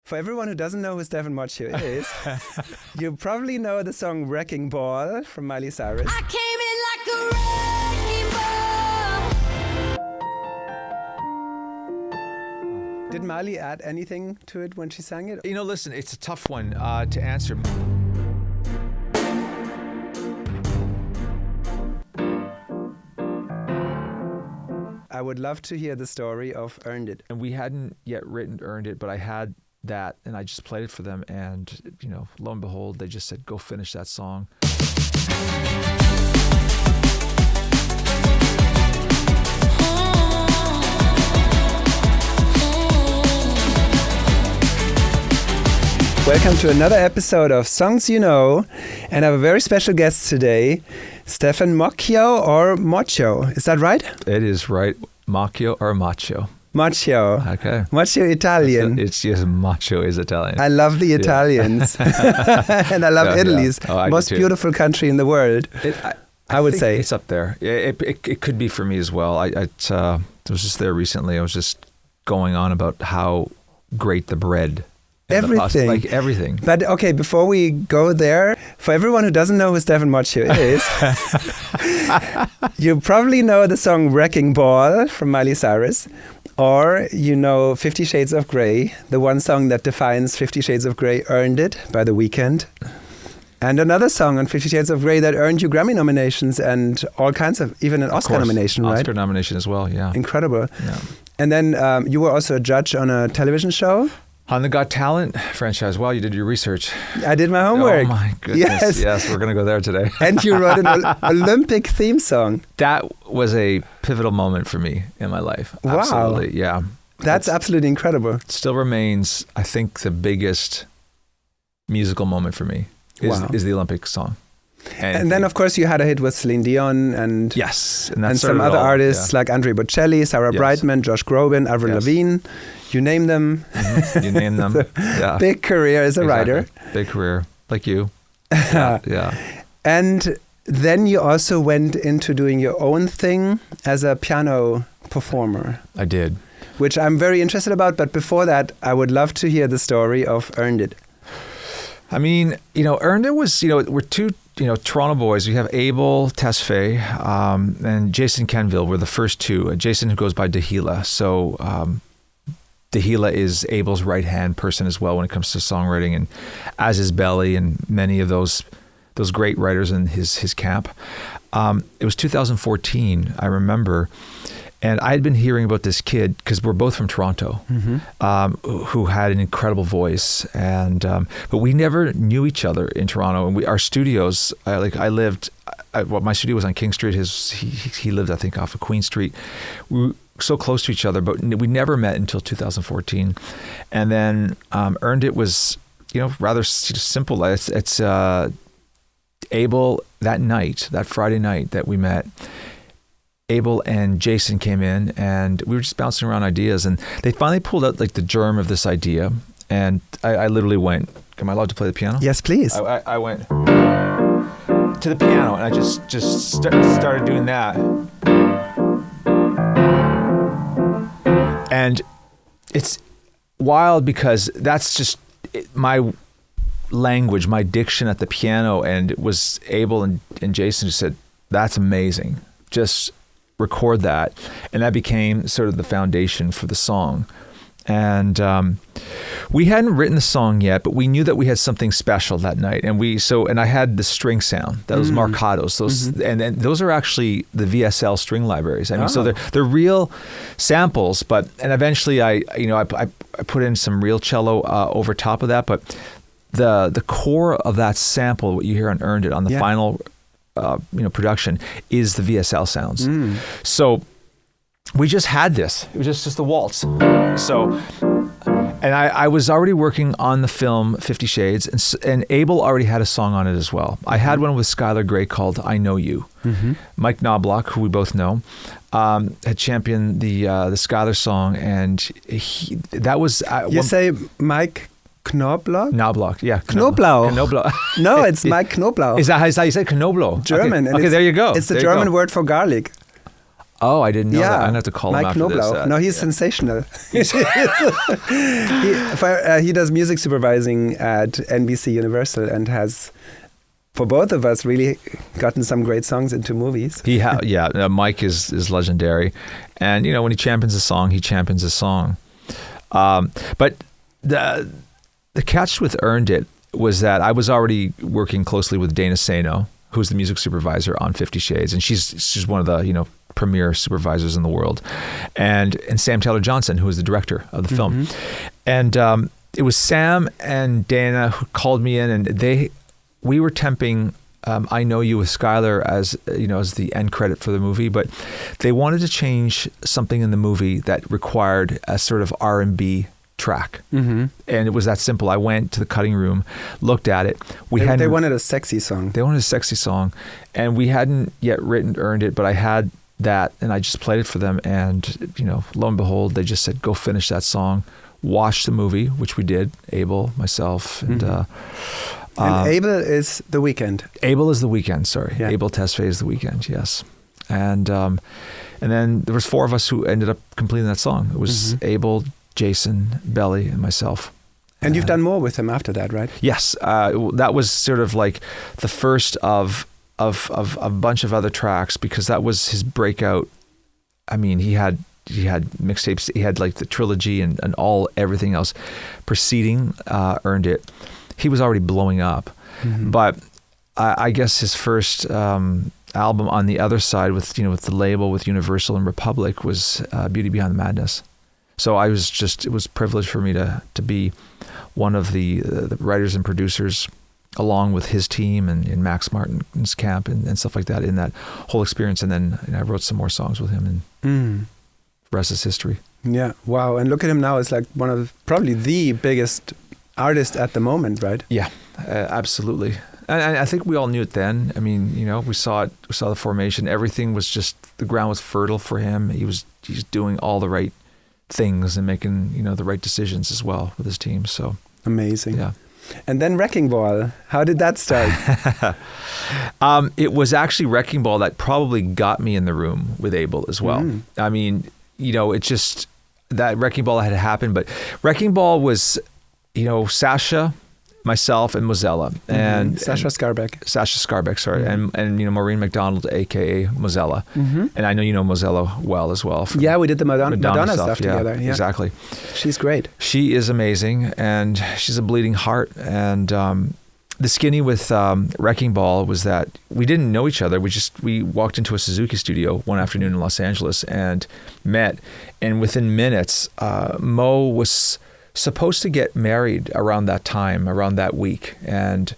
For everyone who doesn't know who Stephan Moccio is, you probably know the song Wrecking Ball from Miley Cyrus. I came in like a wrecking ball. Did Miley add anything to it when she sang it? You know, listen, it's a tough one to answer. I would love to hear the story of Earned It. And we hadn't yet written Earned It, but I had that, and I just played it for them, and, you know, lo and behold, they just said, go finish that song. Welcome to another episode of Songs You Know, and I have a very special guest today, Stephan Moccio or Moccio. Is that right? It is right. Moccio or Moccio? Moccio. Okay. Moccio Italian. It's just Moccio is Italian. I love the Italians. And I love Italy's most beautiful country in the world. I would say. It's up there. It could be for me as well. I was just there recently. I was just going on about how great the bread. Everything. Like everything. But okay, before we go there, for everyone who doesn't know who Stephan Moccio is, you probably know the song Wrecking Ball from Miley Cyrus, or you know 50 Shades of Grey, the one song that defines 50 Shades of Grey, Earned It by The Weeknd. And another song on 50 Shades of Grey that earned you Grammy nominations and all kinds of, even an Oscar nomination, right? Oscar nomination as well, yeah. Incredible. Yeah. And then you were also a judge on a television show. On the Got Talent franchise. Wow, you did your research. I did my homework. Oh my goodness. Yes, we're going to go there today. And you wrote an Olympic theme song. That was a pivotal moment for me in my life. Wow. Absolutely, yeah. That's absolutely incredible. Still remains, I think, the biggest musical moment for me is the Olympic song. And then, of course, you had a hit with Celine Dion and yes, and some other artists like Andre Bocelli, Sarah Brightman, Josh Groban, Avril Lavigne. You name them. Mm-hmm. You name them. Yeah. Big career as a writer. Big career, like you. Yeah. And then you also went into doing your own thing as a piano performer. I did. Which I'm very interested about. But before that, I would love to hear the story of Earned It. I mean, you know, Earned It was, you know, we're two, you know, Toronto boys. We have Abel Tesfaye and Jason Kenville were the first two. Jason, who goes by Dahila. So Dahila is Abel's right-hand person as well when it comes to songwriting, and as is Belly and many of those great writers in his camp. It was 2014, I remember, and I had been hearing about this kid because we're both from Toronto, who had an incredible voice, and but we never knew each other in Toronto. And our studios, my studio was on King Street. He lived, I think, off of Queen Street. We were so close to each other, but we never met until 2014. And then Earned It was, you know, rather simple. It's Abel that Friday night that we met. Abel and Jason came in, and we were just bouncing around ideas, and they finally pulled out like the germ of this idea. And I literally went, am I allowed to play the piano? Yes, please. I went to the piano, and I just started doing that. And it's wild because that's just my language, my diction at the piano. And it was Abel and Jason who said, that's amazing. Just record that. And that became sort of the foundation for the song. And we hadn't written the song yet, but we knew that we had something special that night. And I had the string sound, those marcatos, and those are actually the VSL string libraries. I mean, so they're real samples, and eventually I put in some real cello over top of that. But the core of that sample, what you hear on Earned It on the final production, is the VSL sounds. So we just had this. It was just the waltz. So, and I was already working on the film 50 Shades, and Abel already had a song on it as well. I had one with Skylar Grey called I Know You. Mike Knobloch, who we both know, had championed the Skylar song, and that was... you say Mike Knobloch? Knobloch, yeah. Knoblauch. Knoblauch. No, it's Mike Knoblauch. Is that how you say Knoblauch? German. Okay, there you go. It's the German word for garlic. Oh, I didn't know that. I'm going to have to call him Mike after Knoblau. this. No, he's sensational. He does music supervising at NBC Universal and has, for both of us, really gotten some great songs into movies. Mike is legendary. And, when he champions a song, he champions a song. But the catch with Earned It was that I was already working closely with Dana Sano, who's the music supervisor on 50 Shades, and she's one of the premier supervisors in the world, and Sam Taylor Johnson, who is the director of the film, and it was Sam and Dana who called me in, and we were temping I Know You with Skylar as the end credit for the movie, but they wanted to change something in the movie that required a sort of R&B track. And it was that simple. I went to the cutting room, looked at it. They wanted a sexy song. They wanted a sexy song, and we hadn't yet Earned It, but I had that, and I just played it for them, and lo and behold, they just said, go finish that song, watch the movie, which we did, Abel, myself, and Abel is The Weeknd. Abel is The Weeknd, sorry. Yeah. Abel Tesfaye is The Weeknd, yes. And then there was 4 of us who ended up completing that song. It was Abel, Jason, Belly, and myself. And you've done more with him after that, right? Yes. That was sort of like the first of a bunch of other tracks, because that was his breakout. I mean, he had mixtapes, he had like the trilogy and everything else preceding Earned It. He was already blowing up. But I guess his first album on the other side with the label with Universal and Republic was Beauty Behind the Madness. So it was a privilege for me to be one of the writers and producers, along with his team and Max Martin's camp and stuff like that, in that whole experience. And then I wrote some more songs with him, and the rest is history. Yeah, wow. And look at him now. It's like one of probably the biggest artists at the moment, right? Yeah, absolutely. And I think we all knew it then. I mean, we saw it. We saw the formation. Everything was just, the ground was fertile for him. He's doing all the right things and making the right decisions as well with his team. So amazing. Yeah. And then Wrecking Ball, how did that start? It was actually Wrecking Ball that probably got me in the room with Abel as well. I mean, it just, that Wrecking Ball had happened, but Wrecking Ball was, Sasha, myself, and Mozella, and Sasha Scarbeck, sorry, and Maureen McDonald, aka Mozella, and I know Mozella well as well. Yeah, we did the Madonna stuff together. Yeah, exactly. She's great. She is amazing, and she's a bleeding heart. And the skinny with Wrecking Ball was that we didn't know each other. We walked into a Suzuki studio one afternoon in Los Angeles and met, and within minutes, Mo was supposed to get married around that week, and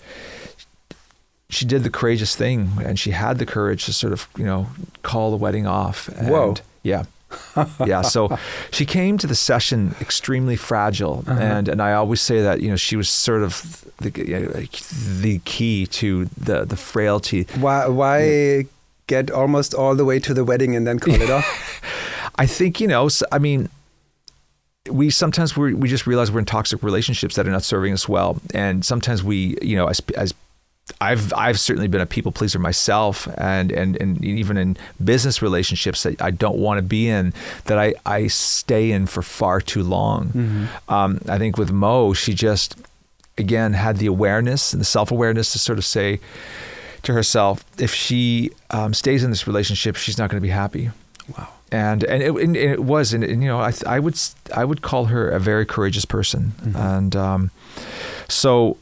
she did the courageous thing, and she had the courage to sort of call the wedding off. And whoa. Yeah. So she came to the session extremely fragile, and I always say that she was sort of the key to the frailty. Why get almost all the way to the wedding and then call it off? I think we sometimes we just realize we're in toxic relationships that are not serving us well, and sometimes we, as I've certainly been a people pleaser myself, and even in business relationships that I don't want to be in, that I stay in for far too long. I think with Mo, she just again had the awareness and the self-awareness to sort of say to herself, if she stays in this relationship, she's not going to be happy. Wow. And it was, I would call her a very courageous person, and so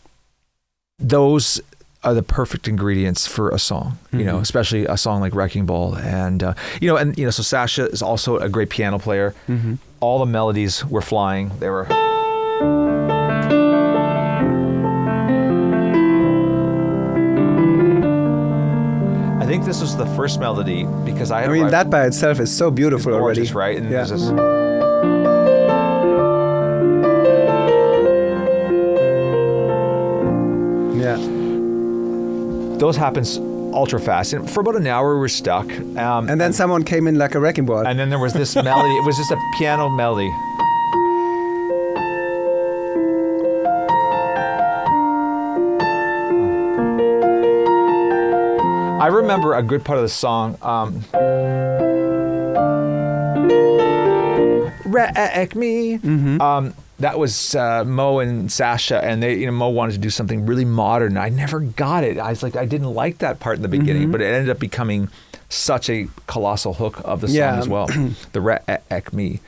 those are the perfect ingredients for a song, especially a song like Wrecking Ball, and so Sasha is also a great piano player. All the melodies were flying; they were. I think this was the first melody, because I mean that by itself is so beautiful gorgeous, already, right? And yeah. there's this. Yeah. Those happens ultra fast, and for about an hour we were stuck. And then someone came in like a wrecking ball. And then there was this melody. It was just a piano melody. I remember a good part of the song. Wreck Me. That was Mo and Sasha, and they, Mo wanted to do something really modern. I never got it. I was like, I didn't like that part in the beginning, but it ended up becoming such a colossal hook of the song as well. The Wreck Me.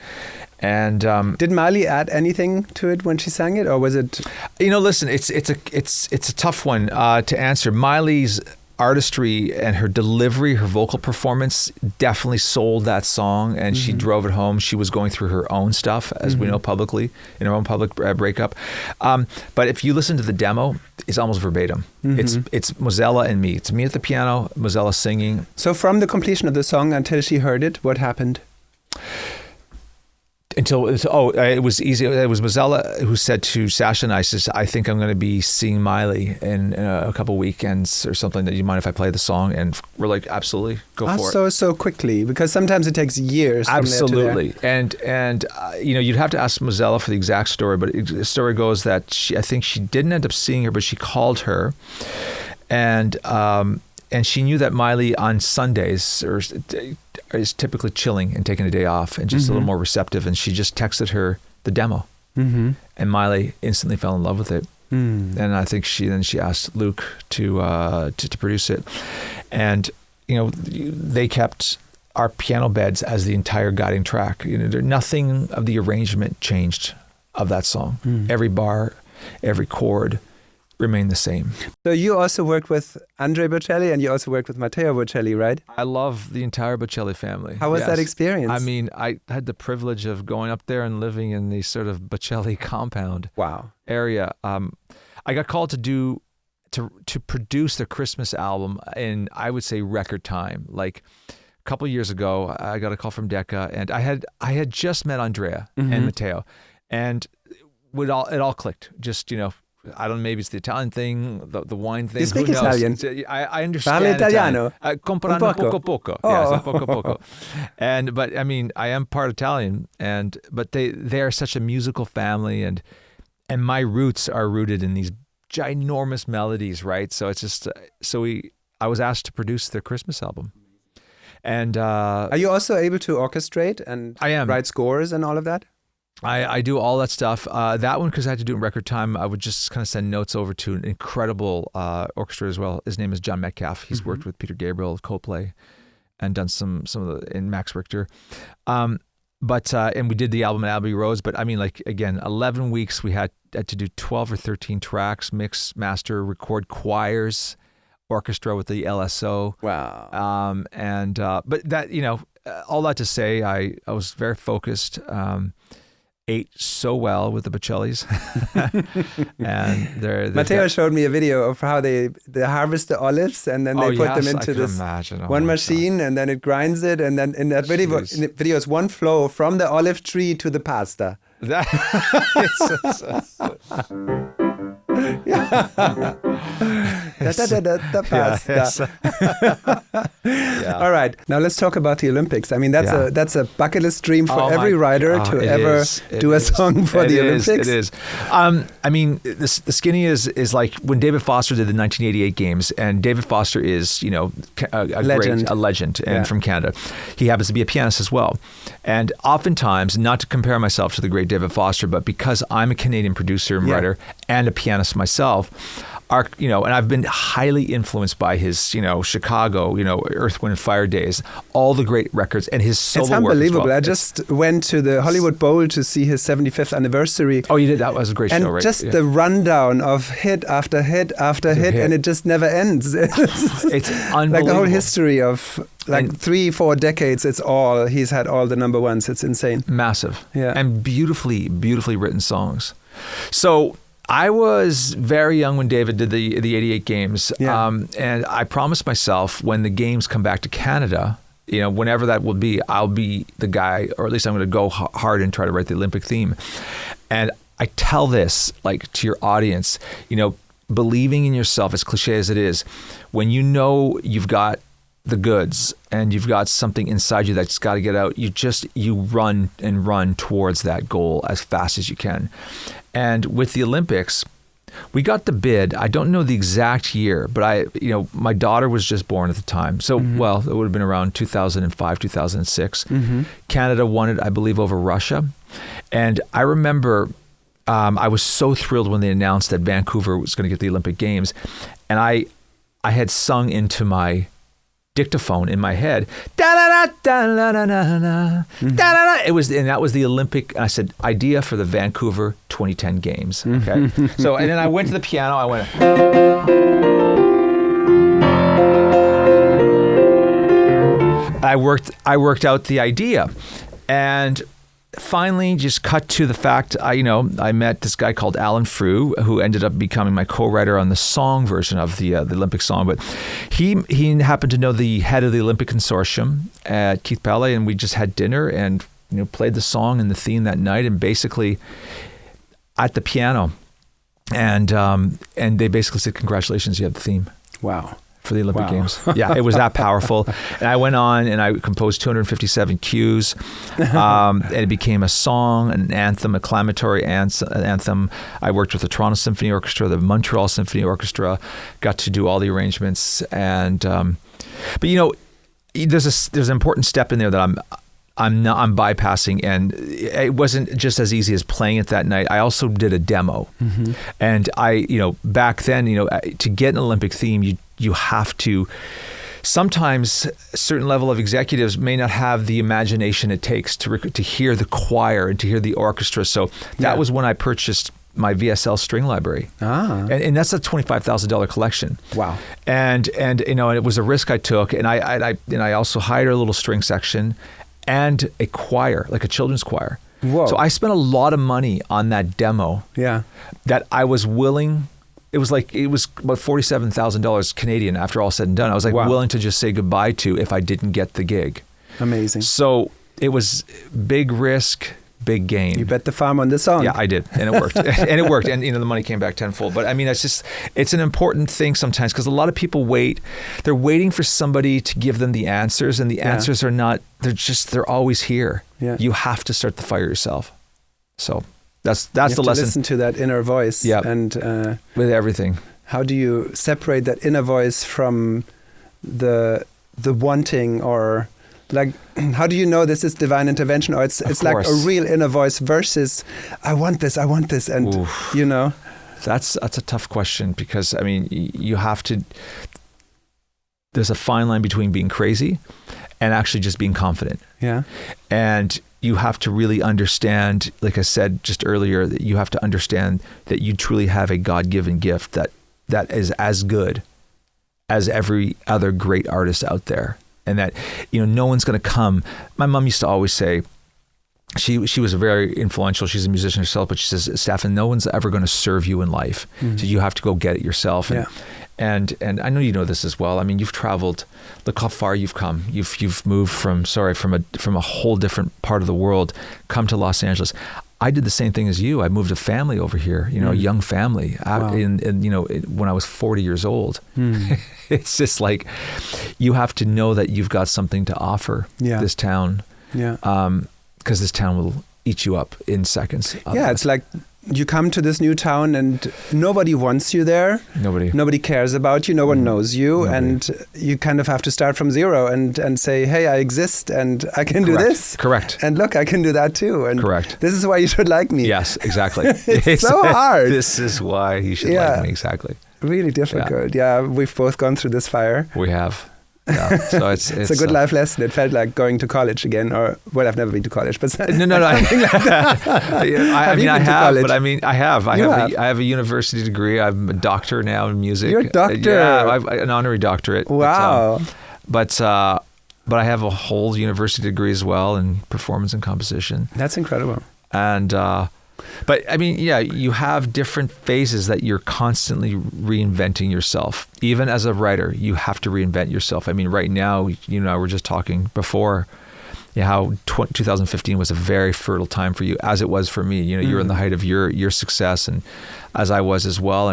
And did Miley add anything to it when she sang it, or was it? Listen, it's a tough one to answer. Miley's artistry and her delivery, her vocal performance definitely sold that song, and she drove it home. She was going through her own stuff, as we know publicly, in her own public breakup. But if you listen to the demo, it's almost verbatim. It's Mozella and me. It's me at the piano, Mozella singing. So from the completion of the song until she heard it, what happened? It was easy. It was Mozella who said to Sasha and I, says, I think I'm going to be seeing Miley in a couple weekends or something. Do you mind if I play the song? And we're like, absolutely, go for it. So quickly, because sometimes it takes years. Absolutely. From there to there. And you'd have to ask Mozella for the exact story, but the story goes that I think she didn't end up seeing her, but she called her, and she knew that Miley on Sundays is typically chilling and taking a day off and just a little more receptive. And she just texted her the demo, and Miley instantly fell in love with it. And I think she asked Luke to produce it, and they kept our piano beds as the entire guiding track. Nothing of the arrangement changed of that song. Every bar, every chord remain the same. So you also worked with Andre Bocelli, and you also worked with Matteo Bocelli, right? I love the entire Bocelli family. How was that experience? I mean, I had the privilege of going up there and living in the sort of Bocelli compound area. I got called to produce their Christmas album in, I would say, record time. Like a couple of years ago, I got a call from Decca, and I had just met Andrea and Matteo, and it all clicked. Just, I don't know, maybe it's the Italian thing, the wine thing. You speak Italian? I understand Parli italiano? Comprando poco poco. Yes, poco poco. But I mean, I am part Italian, but they are such a musical family, and my roots are rooted in these ginormous melodies, right? So it's just, I was asked to produce their Christmas album. And are you also able to orchestrate and write scores and all of that? I do all that stuff. That one, because I had to do it in record time, I would just kind of send notes over to an incredible orchestra as well. His name is John Metcalf. He's worked with Peter Gabriel, Coldplay, and done some of the in Max Richter. And we did the album at Abbey Roads. But I mean, like, again, 11 weeks, we had to do 12 or 13 tracks, mix, master, record choirs, orchestra with the LSO. Wow. But that, all that to say, I was very focused. Ate so well with the Bocellis. And Matteo showed me a video of how they harvest the olives, and then they put them into this one machine, and then it grinds it, and then in that video is one flow from the olive tree to the pasta. Pasta. All right, now let's talk about the Olympics. I mean, that's a bucket list dream for every rider to ever do a song for the Olympics. It is. I mean, the skinny is like when David Foster did the 1988 games, and David Foster is, a legend, and from Canada. He happens to be a pianist as well. And oftentimes, not to compare myself to the great David Foster, but because I'm a Canadian producer and writer and a pianist myself, and I've been highly influenced by his, Chicago, Earth, Wind and Fire days, all the great records, and his solo work. It's unbelievable. Well. I just went to the Hollywood Bowl to see his 75th anniversary. Oh, you did? That was a great show, right? And just the rundown of hit after hit after hit, and it just never ends. It's unbelievable. Like the whole history of 3-4 decades, he's had all the number ones. It's insane. Massive. Yeah. And beautifully, beautifully written songs. So I was very young when David did the 88 games. Yeah. And I promised myself when the games come back to Canada, whenever that will be, I'll be the guy, or at least I'm going to go hard and try to write the Olympic theme. And I tell this to your audience, believing in yourself, as cliche as it is, when you've got the goods and you've got something inside you that's got to get out, you run towards that goal as fast as you can. And with the Olympics, We got the bid. I don't know the exact year, but my daughter was just born at the time. So, well, it would have been around 2005, 2006. Canada won it, I believe, over Russia. And I remember I was so thrilled when they announced that Vancouver was going to get the Olympic Games. And I had sung into my dictaphone in my head, da da da da da da da da da. That was the Olympic. I said, idea for the Vancouver 2010 Games. Okay, so and then I went to the piano. I went. I worked out the idea, and finally just cut to the fact I met this guy called Alan Frew, who ended up becoming my co-writer on the song version of the Olympic song. But he happened to know the head of the Olympic Consortium at Keith Palais, and we just had dinner and played the song and the theme that night, and basically at the piano, and they basically said, congratulations, you have the theme. Wow. For the Olympic Games. Yeah, it was that powerful. And I went on and I composed 257 cues. And it became a song, an anthem, a acclamatory anthem. I worked with the Toronto Symphony Orchestra, the Montreal Symphony Orchestra, got to do all the arrangements. And but there's an important step in there that I'm bypassing, and it wasn't just as easy as playing it that night. I also did a demo. And back then, to get an Olympic theme, you have to, sometimes a certain level of executives may not have the imagination it takes to hear the choir and to hear the orchestra. So that was when I purchased my VSL string library. And that's a $25,000 collection. Wow. And it was a risk I took. And I also hired a little string section and a choir, like a children's choir. Whoa. So I spent a lot of money on that demo. Yeah. That I was willing. It was about $47,000 Canadian after all said and done. I was willing to just say goodbye to if I didn't get the gig. Amazing. So it was big risk, big gain. You bet the farm on the song. Yeah, I did. And it worked. And it worked. And the money came back tenfold. But I mean, it's an important thing sometimes, because a lot of people they're waiting for somebody to give them the answers, and the answers are not, they're always here. Yeah. You have to start the fire yourself. So that's the lesson. Listen to that inner voice. Yeah. And with everything. How do you separate that inner voice from the wanting, or like, how do you know this is divine intervention, or it's like a real inner voice versus I want this, and Oof. That's a tough question, because I mean, you have to. There's a fine line between being crazy and actually just being confident. Yeah. And you have to really understand, like I said just earlier, that you have to understand that you truly have a God-given gift that is as good as every other great artist out there. And that, no one's going to come. My mom used to always say, she was very influential. She's a musician herself, but she says, Stephan, no one's ever going to serve you in life. Mm-hmm. So you have to go get it yourself. And I know you know this as well. I mean, you've traveled. Look how far you've come. You've moved from a whole different part of the world, come to Los Angeles. I did the same thing as you. I moved a family over here, a young family, Wow. when I was 40 years old. It's just like, you have to know that you've got something to offer this town. Yeah. Because this town will eat you up in seconds. Yeah, it's like you come to this new town and nobody wants you there. Nobody cares about you. No one knows you. And you kind of have to start from zero and say, hey, I exist and I can do this. Correct. And look, I can do that too. And correct. This is why you should like me. Yes, exactly. It's so hard. This is why you should like me. Exactly. Really difficult. Yeah, we've both gone through this fire. We have. Yeah, so it's a good life lesson. It felt like going to college again, or I've never been to college, but no. I have a university degree. I'm a doctor now in music. You're a doctor. Yeah, I have an honorary doctorate. Wow. But I have a whole university degree as well in performance and composition. That's incredible. And but I mean, you have different phases that you're constantly reinventing yourself. Even as a writer, you have to reinvent yourself. I mean, right now, we're just talking before how 2015 was a very fertile time for you, as it was for me. You're in the height of your success, and as I was as well.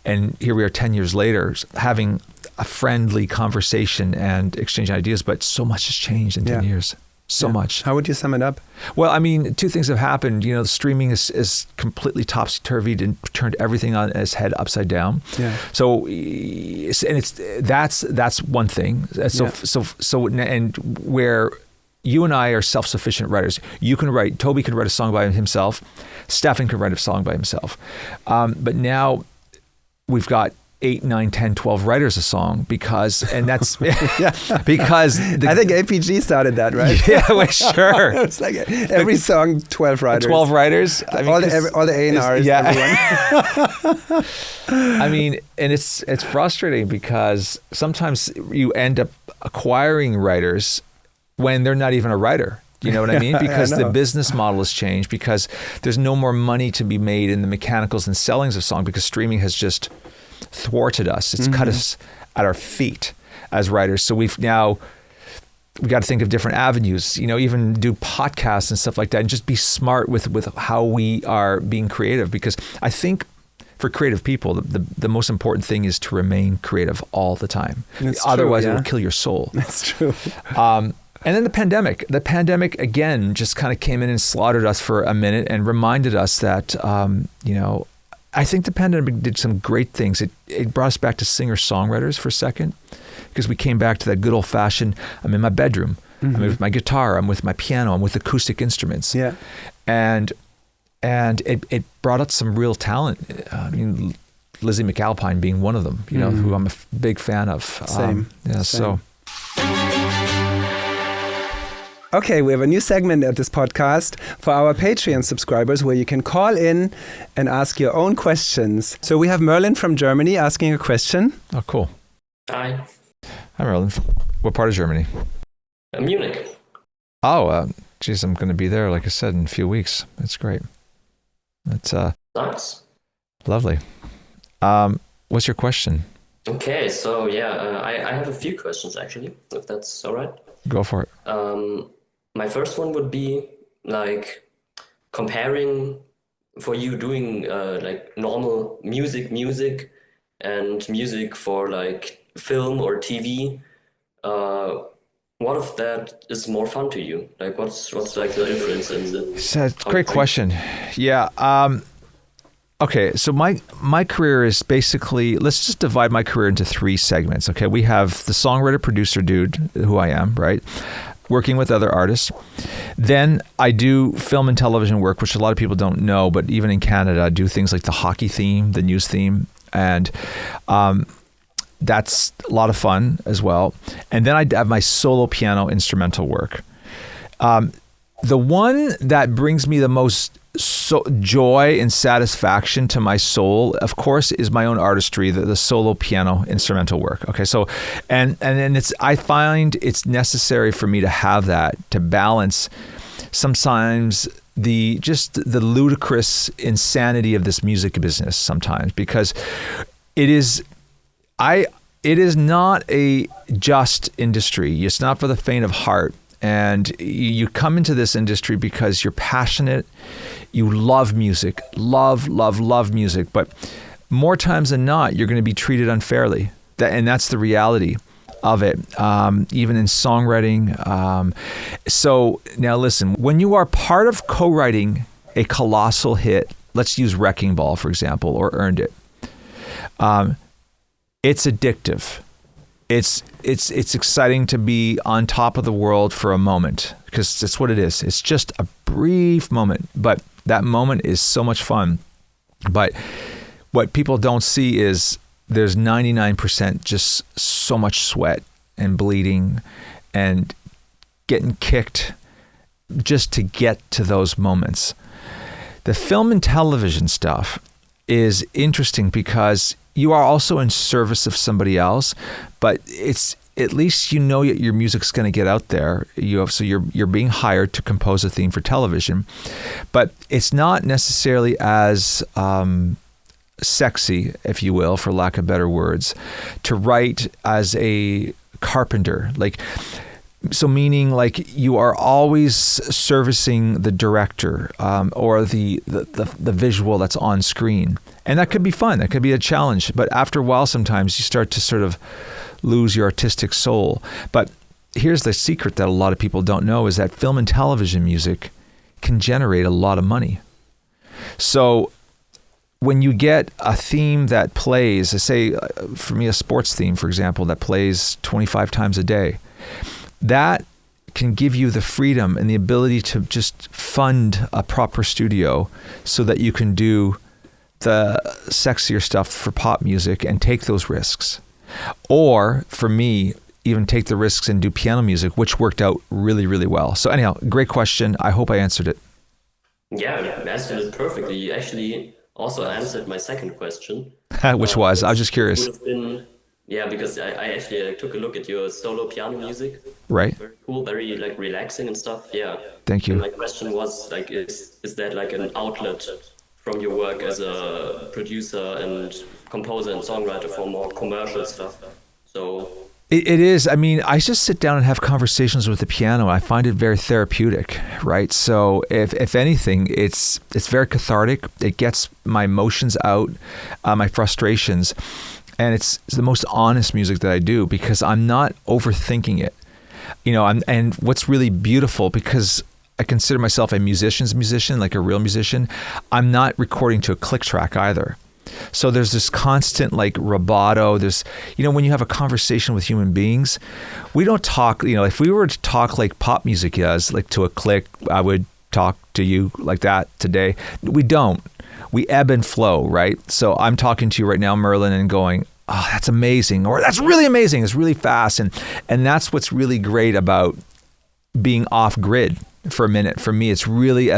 And here we are 10 years later, having a friendly conversation and exchanging ideas, but so much has changed in 10 years. so much. How would you sum it up? Well, I mean, two things have happened. You know, the streaming is completely topsy-turvy and turned everything on its head upside down. Yeah. So, and that's one thing. So, and where you and I are self-sufficient writers. You can write. Toby could write a song by himself. Stephan could write a song by himself. But now we've got 8, 9, 10, 12 writers a song because I think APG started that, right? Yeah, well, sure. It's like every song, 12 writers. 12 writers. I mean, all the A&Rs. Yeah. I mean, and it's frustrating because sometimes you end up acquiring writers when they're not even a writer. You know what I mean? Because the business model has changed, because there's no more money to be made in the mechanicals and sellings of song, because streaming has just thwarted us. It's cut us at our feet as writers. So we got to think of different avenues, you know, even do podcasts and stuff like that, and just be smart with how we are being creative. Because I think for creative people, the most important thing is to remain creative all the time. Otherwise, it will kill your soul. That's true. And then the pandemic again just kind of came in and slaughtered us for a minute and reminded us that, you know, I think the pandemic did some great things. It brought us back to singer-songwriters for a second, because we came back to that good old-fashioned, I'm in my bedroom, I'm with my guitar, I'm with my piano, I'm with acoustic instruments. Yeah. And it brought out some real talent. I mean, Lizzie McAlpine being one of them, you know, who I'm a big fan of. Same. Yeah, Same. Okay, we have a new segment at this podcast for our Patreon subscribers where you can call in and ask your own questions. So we have Merlin from Germany asking a question. Oh, cool. Hi. Hi, Merlin. What part of Germany? Munich. Oh, geez, I'm going to be there, like I said, in a few weeks. That's great. That's Nice. lovely. What's your question? Okay, so yeah, I have a few questions actually, if that's all right. Go for it. My first one would be like comparing for you doing like normal music and music for like film or TV. What of that is more fun to you? Like what's like the difference in the Great question. Yeah. Okay, so my career is basically, let's just divide my career into 3 segments. Okay, we have the songwriter producer dude, who I am, right? Working with other artists. Then I do film and television work, which a lot of people don't know, but even in Canada, I do things like the hockey theme, the news theme, and that's a lot of fun as well. And then I have my solo piano instrumental work. The one that brings me the most joy and satisfaction to my soul, of course, is my own artistry, the solo piano instrumental work. Okay, so and I find it's necessary for me to have that, to balance sometimes the ludicrous insanity of this music business sometimes, because it is not a just industry. It's not for the faint of heart. And you come into this industry because you're passionate, you love music, love music, but more times than not, you're going to be treated unfairly. And that's the reality of it, even in songwriting. So now listen, when you are part of co-writing a colossal hit, let's use Wrecking Ball, for example, or Earned It, it's addictive. It's exciting to be on top of the world for a moment, because that's what it is. It's just a brief moment, but that moment is so much fun. But what people don't see is there's 99% just so much sweat and bleeding and getting kicked just to get to those moments. The film and television stuff is interesting because you are also in service of somebody else, but it's at least you know your music's going to get out there. So you're being hired to compose a theme for television, but it's not necessarily as sexy, if you will, for lack of better words, to write as a carpenter. So meaning like you are always servicing the director or the visual that's on screen. And that could be fun. That could be a challenge. But after a while, sometimes you start to sort of lose your artistic soul. But here's the secret that a lot of people don't know is that film and television music can generate a lot of money. So when you get a theme that plays, say for me, a sports theme, for example, that plays 25 times a day, that can give you the freedom and the ability to just fund a proper studio so that you can do the sexier stuff for pop music and take those risks. Or for me, even take the risks and do piano music, which worked out really, really well. So anyhow, great question. I hope I answered it. Yeah, you answered it perfectly. You actually also answered my second question. Which was, I was just Would curious. have been, yeah, because I actually took a look at your solo piano music. Right. Very cool, very like relaxing and stuff. Yeah. Thank you. And my question was like, is that like an outlet from your work as a producer and composer and songwriter for more commercial stuff? So It is. I mean, I just sit down and have conversations with the piano. I find it very therapeutic, right? So if anything, it's very cathartic. It gets my emotions out, my frustrations, and it's the most honest music that I do because I'm not overthinking it. You know, and what's really beautiful, because I consider myself a musician's musician, like a real musician, I'm not recording to a click track either. So there's this constant like rubato. There's, you know, when you have a conversation with human beings, we don't talk, you know, if we were to talk like pop music does, like to a click, I would talk to you like that today. We don't. We ebb and flow, right? So I'm talking to you right now, Merlin, and going, oh, that's amazing. Or that's really amazing. It's really fast. And that's what's really great about being off grid for a minute. For me, it's really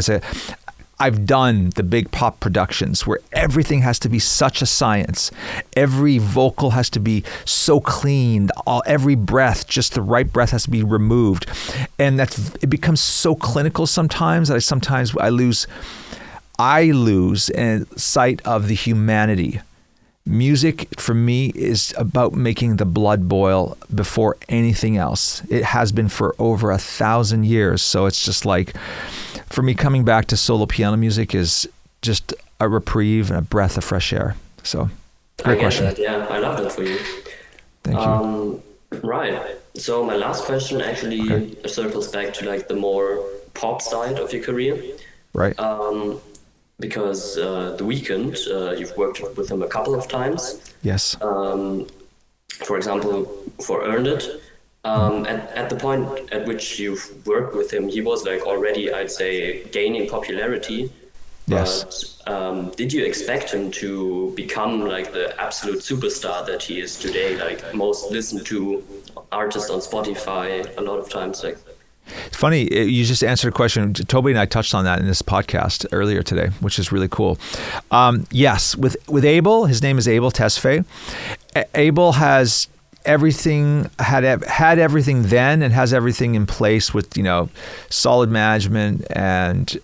I've done the big pop productions where everything has to be such a science. Every vocal has to be so clean. Every breath, just the right breath has to be removed. And it becomes so clinical sometimes that I lose sight of the humanity. Music for me is about making the blood boil before anything else. It has been for over 1,000 years. So it's just like, for me, coming back to solo piano music is just a reprieve and a breath of fresh air. So, great question. That, yeah, I love that for you. Thank you. Right. So my last question actually circles back to like the more pop side of your career. Right. Because The Weeknd, you've worked with him a couple of times. Yes. For example, for Earned It. At the point at which you've worked with him, he was like already, I'd say, gaining popularity. Yes. But did you expect him to become like the absolute superstar that he is today? Like most listened to artist on Spotify a lot of times. Like, it's funny, you just answered a question. Toby and I touched on that in this podcast earlier today, which is really cool. Yes, with Abel, his name is Abel Tesfaye. Abel has everything, had everything then, and has everything in place with, you know, solid management and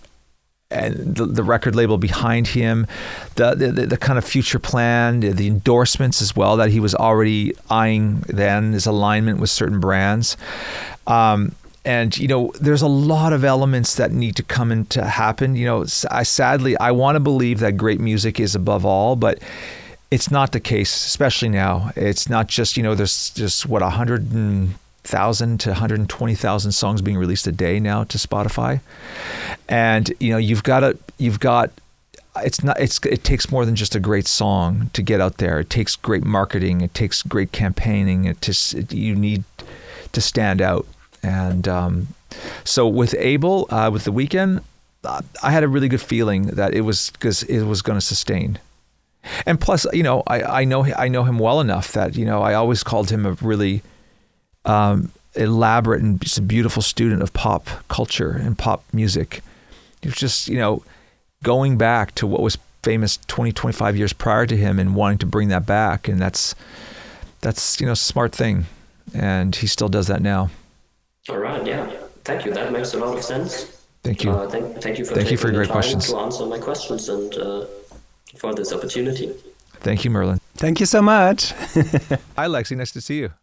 the record label behind him, the kind of future plan, the endorsements as well that he was already eyeing then, his alignment with certain brands. And, you know, there's a lot of elements that need to come in to happen. You know, I want to believe that great music is above all, but it's not the case, especially now. It's not just, you know, there's just 100,000 to 120,000 songs being released a day now to Spotify. And, you know, it takes more than just a great song to get out there. It takes great marketing. It takes great campaigning. You need to stand out. And so with Abel, with The Weeknd, I had a really good feeling that it was going to sustain. And plus, you know, I know him well enough that, you know, I always called him a really elaborate and just a beautiful student of pop culture and pop music. It was just, you know, going back to what was famous 20, 25 years prior to him and wanting to bring that back. And that's, you know, a smart thing. And he still does that now. all right, yeah. Thank you. That makes a lot of sense. Thank you. Thank you for Thank you taking for the great time questions. to answer my questions and for this opportunity. Thank you, Merlin. Thank you so much. Hi, Lexi. Nice to see you.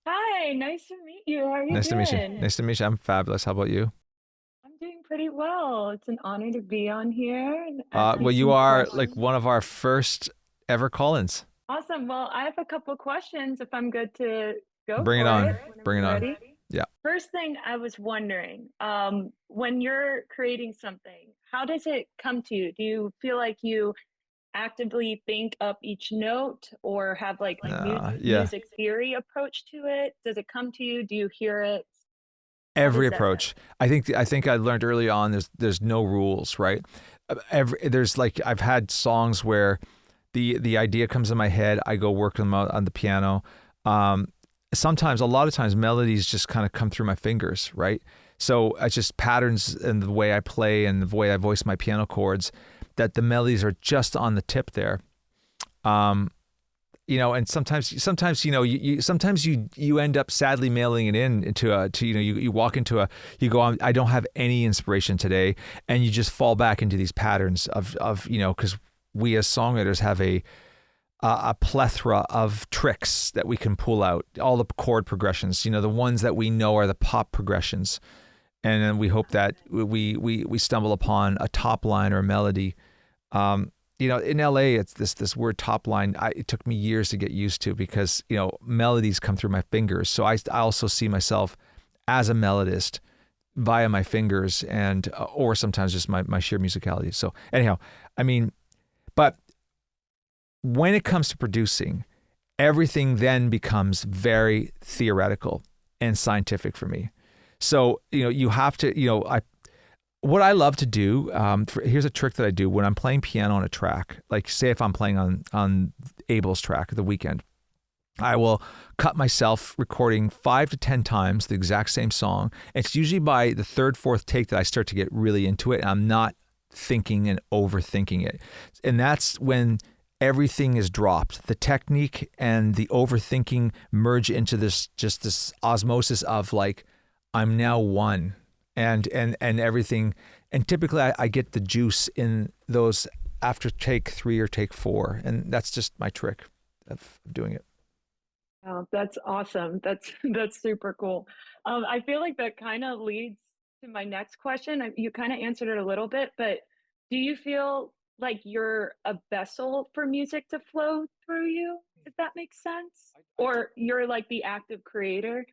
Hi, nice to meet you. How are you Nice to meet you. doing? Nice to meet you. I'm fabulous. How about you? I'm doing pretty well. It's an honor to be on here and Well, answer you some are questions. like one of our first ever call-ins. Awesome. Well, I have a couple questions if I'm good to go Bring it for on. it whenever Bring it you're on. ready. Yeah. First thing I was wondering, when you're creating something, how does it come to you? Do you feel like you actively think up each note or have like Yeah. music theory approach to it? Does it come to you? Do you hear it? How Every does that go? approach. I think I learned early on there's no rules, right? There's like I've had songs where the idea comes in my head, I go work them out on the piano. Sometimes, a lot of times, melodies just kind of come through my fingers, right? So it's just patterns in the way I play and the way I voice my piano chords, that the melodies are just on the tip there. And sometimes you end up sadly mailing it you walk into you go, I don't have any inspiration today, and you just fall back into these patterns of because we as songwriters have a plethora of tricks that we can pull out, all the chord progressions, the ones that we know are the pop progressions. And then we hope that we stumble upon a top line or a melody. In LA, it's this word top line. It took me years to get used to because, melodies come through my fingers. So I also see myself as a melodist via my fingers or sometimes just my sheer musicality. So anyhow, but when it comes to producing, everything then becomes very theoretical and scientific for me. So, you have to, what I love to do, here's a trick that I do when I'm playing piano on a track, like say if I'm playing on Abel's track, The Weeknd, I will cut myself recording 5 to 10 times the exact same song. It's usually by the third, fourth take that I start to get really into it, and I'm not thinking and overthinking it. And that's when everything is dropped. The technique and the overthinking merge into this osmosis of like, I'm now one, and everything. And typically I get the juice in those after take 3 or take 4. And that's just my trick of doing it. Oh, that's awesome. That's super cool. I feel like that kind of leads to my next question. You kind of answered it a little bit, but do you feel like you're a vessel for music to flow through you, if that makes sense? Or you're like the active creator?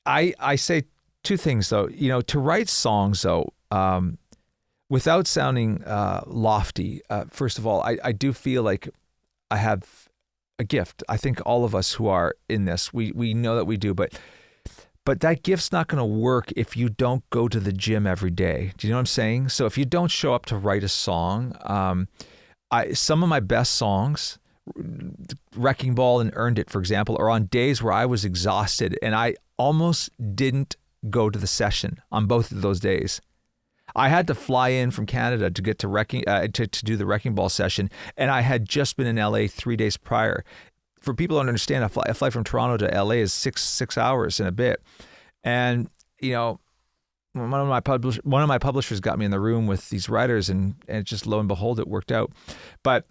I say 2 things though. To write songs though, without sounding lofty, first of all, I do feel like I have a gift. I think all of us who are in this, we know that we do, but that gift's not going to work if you don't go to the gym every day. Do you know what I'm saying? So if you don't show up to write a song, some of my best songs, Wrecking Ball and Earned It, for example, are on days where I was exhausted and I almost didn't go to the session on both of those days. I had to fly in from Canada to get to do the Wrecking Ball session, and I had just been in LA 3 days prior. For people who don't understand, a flight from Toronto to LA is six hours and a bit. And, one of my publishers got me in the room with these writers, and just lo and behold, it worked out. But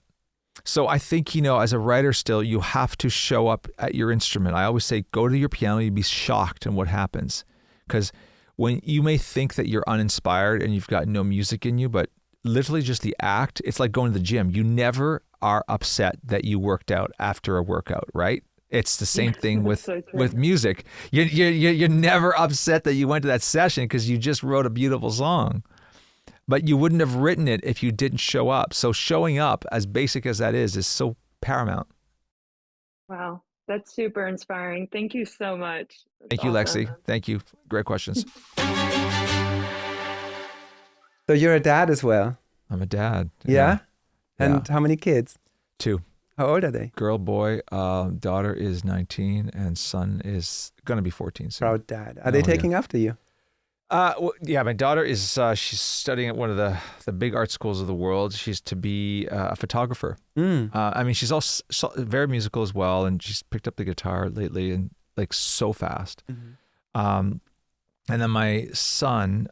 so I think, as a writer still, you have to show up at your instrument. I always say, go to your piano, you'd be shocked in what happens. Because when you may think that you're uninspired and you've got no music in you, but literally just the act, it's like going to the gym. You never are upset that you worked out after a workout, right? It's the same thing with music. You're never upset that you went to that session because you just wrote a beautiful song. But you wouldn't have written it if you didn't show up. So showing up, as basic as that is so paramount. Wow, that's super inspiring. Thank you so much. Thank you, Lexi. Thank you. Great questions. So you're a dad as well? I'm a dad. Yeah? And how many kids? 2. How old are they? Girl, boy. Daughter is 19 and son is going to be 14 soon. Proud dad. Are they taking after you? My daughter is she's studying at one of the big art schools of the world. She's to be a photographer. She's also very musical as well, and she's picked up the guitar lately and like so fast. Mm-hmm. And then my son,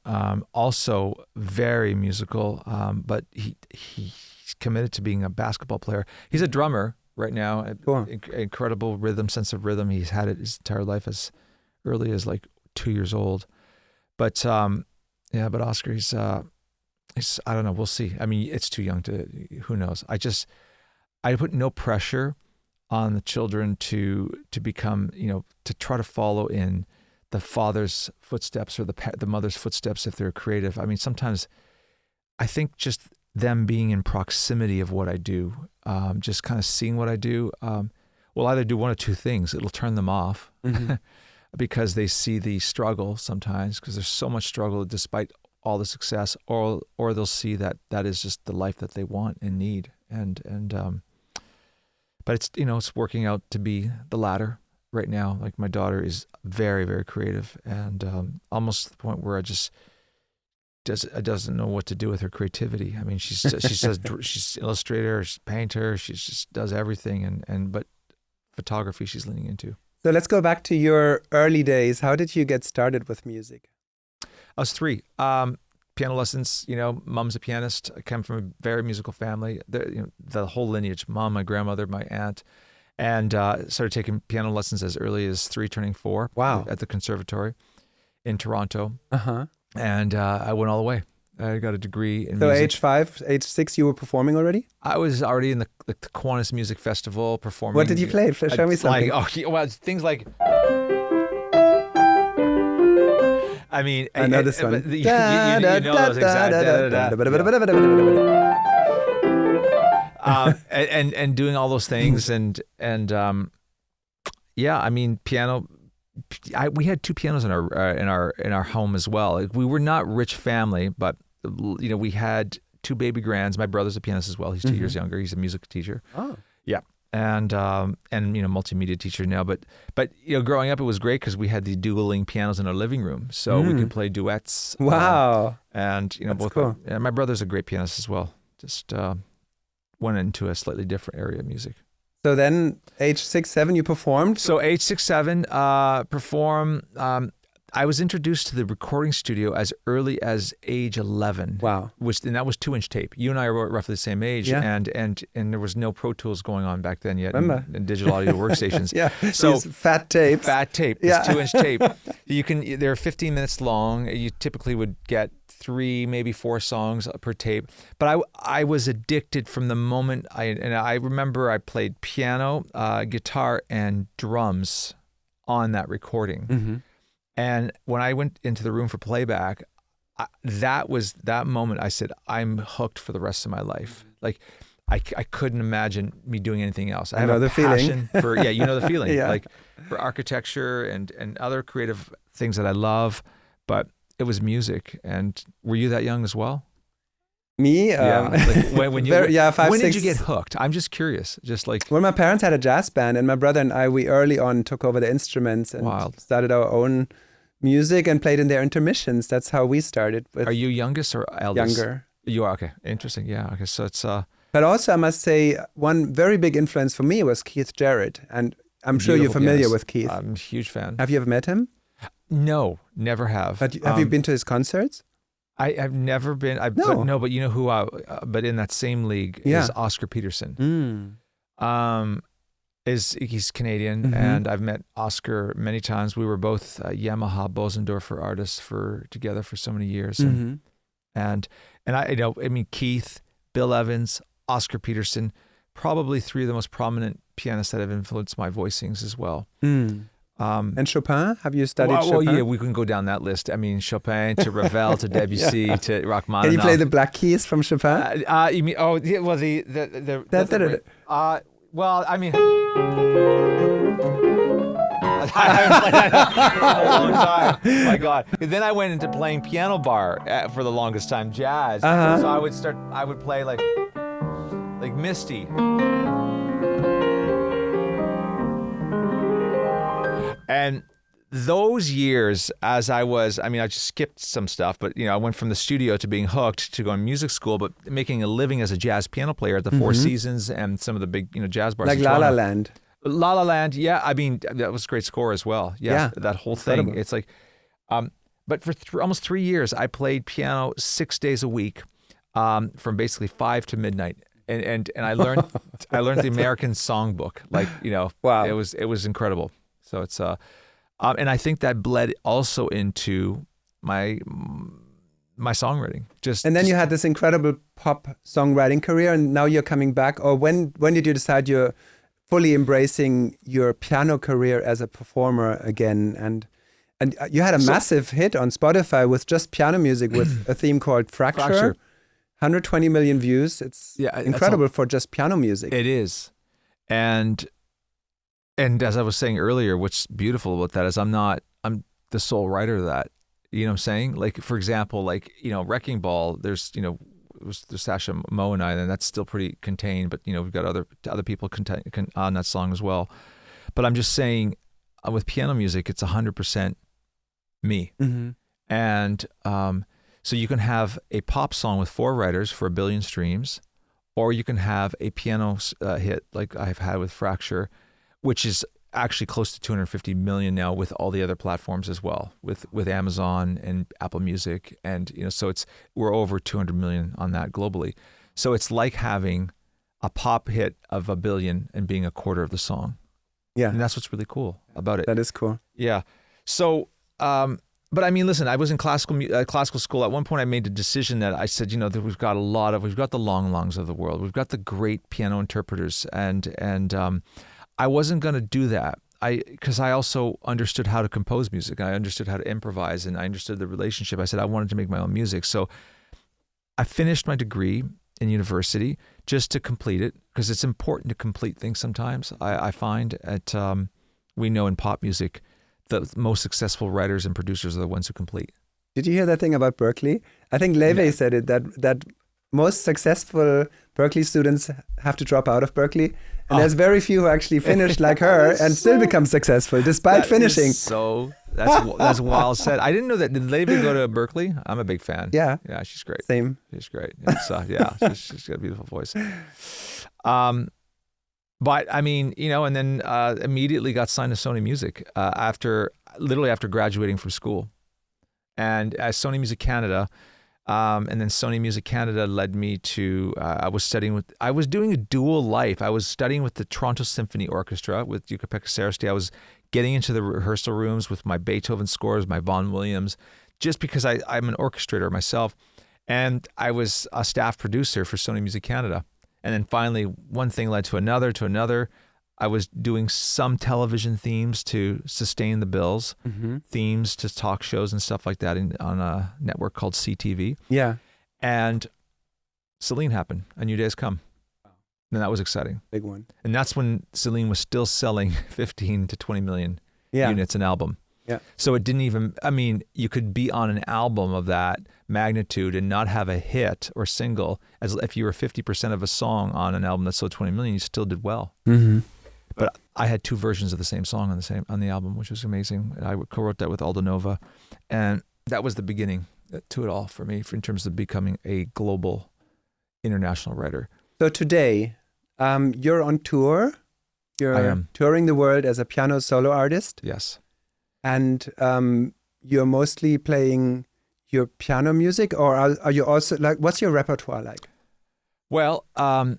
also very musical, but he's committed to being a basketball player. He's a drummer right now. Cool. Incredible sense of rhythm. He's had it his entire life as early as like 2 years old. But but Oscar, he's I don't know. We'll see. It's too young to. Who knows? I put no pressure on the children to become, to try to follow in the father's footsteps or the mother's footsteps if they're creative. I mean, sometimes I think just them being in proximity of what I do, just kind of seeing what I do, will either do one of two things. It'll turn them off because they see the struggle sometimes, because there's so much struggle despite all the success, or they'll see that is just the life that they want and need. But it's, it's working out to be the latter right now. Like my daughter is very, very creative, and almost to the point where doesn't know what to do with her creativity. I mean, she says she's illustrator, she's painter, she just does everything, but photography she's leaning into. So let's go back to your early days. How did you get started with music? I was 3. Piano lessons, mom's a pianist. I come from a very musical family. The whole lineage, mom, my grandmother, my aunt, and started taking piano lessons as early as 3, turning 4. Wow. At the conservatory in Toronto. Uh-huh. And I went all the way. I got a degree in so music. age 5, age 6, you were performing already? I was already in the Kiwanis Music Festival performing. What did you play? Show me something. Things like... I mean, I know this one. You know those exact. And doing all those things and yeah, I mean, piano. We had 2 pianos in our home as well. Like, we were not rich family, but we had 2 baby grands. My brother's a pianist as well. He's 2 years younger. He's a music teacher. Oh, yeah. And multimedia teacher now, but growing up it was great because we had the dueling pianos in our living room, so we could play duets. Wow! And that's both. Cool. My brother's a great pianist as well. Just went into a slightly different area of music. So then, age 6, 7, you performed. So age 6, 7, perform. I was introduced to the recording studio as early as age 11. Wow. And that was 2-inch tape. You and I are roughly the same age, and there was no Pro Tools going on back then yet, and digital audio workstations. Yeah. So these fat tapes. Fat tape. Yeah. This 2-inch tape. They're 15 minutes long. You typically would get 3, maybe 4 songs per tape. But I was addicted from the moment I remember I played piano, guitar, and drums on that recording. Mm-hmm. And when I went into the room for playback, that was that moment I said, I'm hooked for the rest of my life. Like, I couldn't imagine me doing anything else. I have a passion for, you know the feeling, yeah. like for architecture and other creative things that I love, but it was music. And were you that young as well? Me? When 5, when 6. did you get hooked? I'm just curious. Just like, well, my parents had a jazz band, and my brother and I, we early on took over the instruments and started our own music and played in their intermissions. That's how we started. Are you youngest or eldest? Younger. You are, okay. Interesting. Yeah. Okay. So it's But also, I must say, one very big influence for me was Keith Jarrett, and I'm sure you're familiar with Keith. I'm a huge fan. Have you ever met him? No, never have. But have you been to his concerts? I've never been. No. But you know who? But in that same league is Oscar Peterson. He's Canadian, and I've met Oscar many times. We were both Yamaha Bosendorfer artists together for so many years, and I mean, Keith, Bill Evans, Oscar Peterson, probably 3 of the most prominent pianists that have influenced my voicings as well. And Chopin? Have you studied Chopin? Well, yeah, we can go down that list. I mean, Chopin to Ravel to Debussy to Rachmaninoff. Can you play the Black Keys from Chopin? You mean? Oh, well, well, I mean, I haven't played that in a long time. My God. Then I went into playing piano bar for the longest time, jazz. So I would play like Misty. And those years, I just skipped some stuff, but I went from the studio to being hooked to going to music school, but making a living as a jazz piano player at the Four Seasons and some of the big, jazz bars. Like La La Land. La La Land, yeah. I mean, that was a great score as well. Yeah, that whole thing. Incredible. It's like, but for almost 3 years, I played piano 6 days a week, from basically 5 to midnight. And I learned the American songbook. Wow. It was incredible. So it's and I think that bled also into my songwriting. And then you had this incredible pop songwriting career, and now you're coming back. Or when did you decide you're fully embracing your piano career as a performer again. And you had a massive hit on Spotify with just piano music with a theme called Fracture. 120 million views. It's incredible for just piano music. It is. And as I was saying earlier, what's beautiful about that is I'm the sole writer of that. You know what I'm saying? Like, for example, like, you know, Wrecking Ball, there's Sasha Mo and I, and that's still pretty contained, but, you know, we've got other people on that song as well. But I'm just saying, with piano music, it's 100% me. Mm-hmm. And so you can have a pop song with 4 writers for 1 billion streams, or you can have a piano hit like I've had with Fracture, which is actually close to 250 million now with all the other platforms as well, with Amazon and Apple Music, and you know, so we're over 200 million on that globally. So it's like having a pop hit of 1 billion and being a quarter of the song. Yeah, and that's what's really cool about it. That is cool. Yeah. So, but I mean, listen, I was in classical school. At one point, I made a decision that I said, you know, that we've got the Long Longs of the world, we've got the great piano interpreters, and I wasn't going to do that. Because I also understood how to compose music. I understood how to improvise, and I understood the relationship. I said I wanted to make my own music. So I finished my degree in university just to complete it, because it's important to complete things sometimes. I find we know in pop music, the most successful writers and producers are the ones who complete. Did you hear that thing about Berkeley? I think Leve said it, that most successful Berkeley students have to drop out of Berkeley. And there's very few who actually finish like her and still become successful despite finishing. That's wild said. I didn't know that. Did Levy go to Berkeley? I'm a big fan. Yeah. Yeah, she's great. Same. She's great. She's got a beautiful voice. But I mean, you know, and then immediately got signed to Sony Music after graduating from school. And as Sony Music Canada, and then Sony Music Canada led me to, I was doing a dual life. I was studying with the Toronto Symphony Orchestra with Jukka-Pekka Sarasti. I was getting into the rehearsal rooms with my Beethoven scores, my Vaughan Williams, just because I'm an orchestrator myself. And I was a staff producer for Sony Music Canada. And then finally, one thing led to another. I was doing some television themes to sustain the bills, themes to talk shows and stuff like that on a network called CTV. Yeah. And Celine happened. A New Day Has Come. And that was exciting. Big one. And that's when Celine was still selling 15 to 20 million units an album. Yeah. So it didn't even, I mean, you could be on an album of that magnitude and not have a hit or single. As if you were 50% of a song on an album that sold 20 million, you still did well. Mm-hmm. But I had 2 versions of the same song on the album, which was amazing. I co-wrote that with Aldo Nova, and that was the beginning to it all for me in terms of becoming a global, international writer. So today, you're on tour. I am touring the world as a piano solo artist. Yes, and you're mostly playing your piano music, or are you also like? What's your repertoire like? Well, I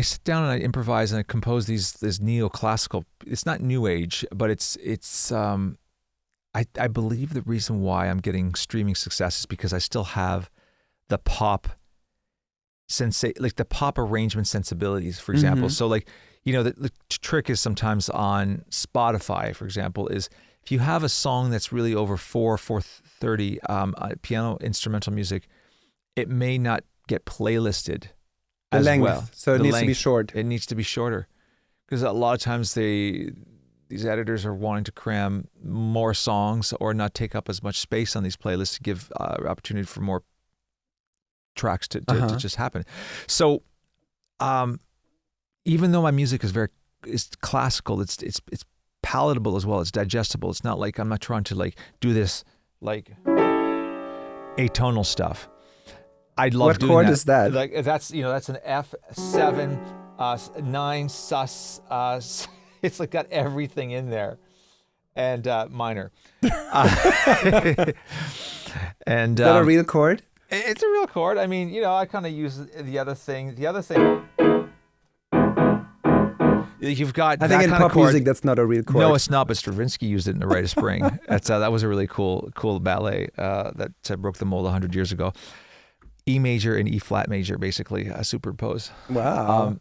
sit down and I improvise and I compose this neoclassical. It's not new age, but it's. I believe the reason why I'm getting streaming success is because I still have the pop like the pop arrangement sensibilities, for example. So like, you know, the trick is sometimes on Spotify, for example, is if you have a song that's really over 4:30 piano instrumental music, it may not get playlisted. The as length, well. so it needs to be short. It needs to be shorter, because a lot of times these editors are wanting to cram more songs or not take up as much space on these playlists to give opportunity for more tracks to just happen. So, even though my music is classical, it's palatable as well. It's digestible. It's not like I'm not trying to like do this like atonal stuff. I love what doing chord that. is that? Like that's an F7, 9 sus. It's like got everything in there, and minor. And is that a real chord? It's a real chord. I mean, you know, I kind of use the other thing. You've got. I think in pop music that's not a real chord. No, it's not. But Stravinsky used it in *The Rite of Spring*. That was a really cool ballet that broke the mold 100 years ago. E major and E flat major, basically superimposed. Wow.